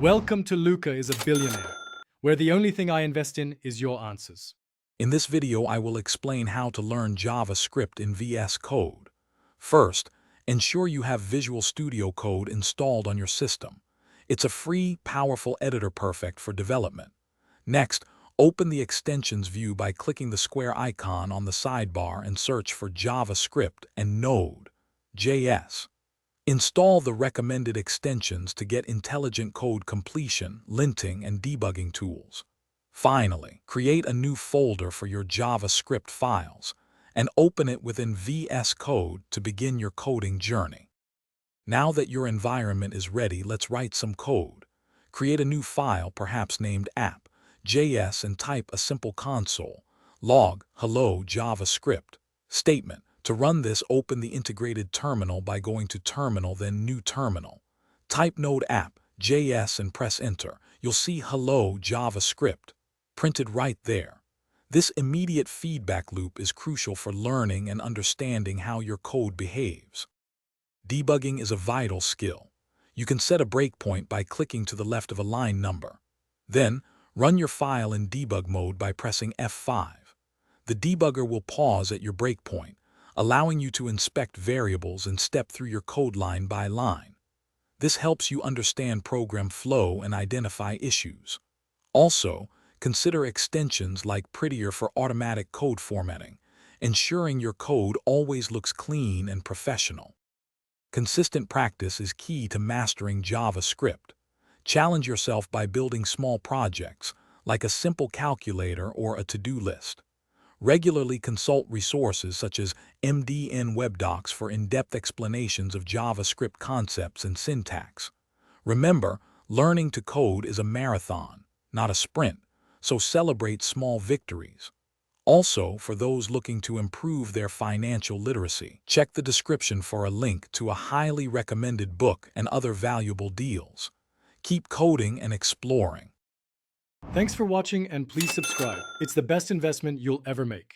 Welcome to Luca is a Billionaire, where the only thing I invest in is your answers. In this video, I will explain how to learn JavaScript in VS Code. First, ensure you have Visual Studio Code installed on your system. It's a free, powerful editor perfect for development. Next, open the Extensions view by clicking the square icon on the sidebar and search for JavaScript and Node.js. Install the recommended extensions to get intelligent code completion, linting, and debugging tools. Finally, create a new folder for your JavaScript files and open it within VS Code to begin your coding journey. Now that your environment is ready, let's write some code. Create a new file, perhaps named app.js, and type a simple console log hello JavaScript statement. To run this, open the integrated terminal by going to Terminal, then New Terminal. Type node app.js and press Enter. You'll see hello JavaScript printed right there. This immediate feedback loop is crucial for learning and understanding how your code behaves. Debugging is a vital skill. You can set a breakpoint by clicking to the left of a line number. Then, run your file in debug mode by pressing F5. The debugger will pause at your breakpoint, allowing you to inspect variables and step through your code line by line. This helps you understand program flow and identify issues. Also, consider extensions like Prettier for automatic code formatting, ensuring your code always looks clean and professional. Consistent practice is key to mastering JavaScript. Challenge yourself by building small projects, like a simple calculator or a to-do list. Regularly consult resources such as MDN WebDocs for in-depth explanations of JavaScript concepts and syntax. Remember, learning to code is a marathon, not a sprint, so celebrate small victories. Also, for those looking to improve their financial literacy, check the description for a link to a highly recommended book and other valuable deals. Keep coding and exploring. Thanks for watching, and please subscribe. It's the best investment you'll ever make.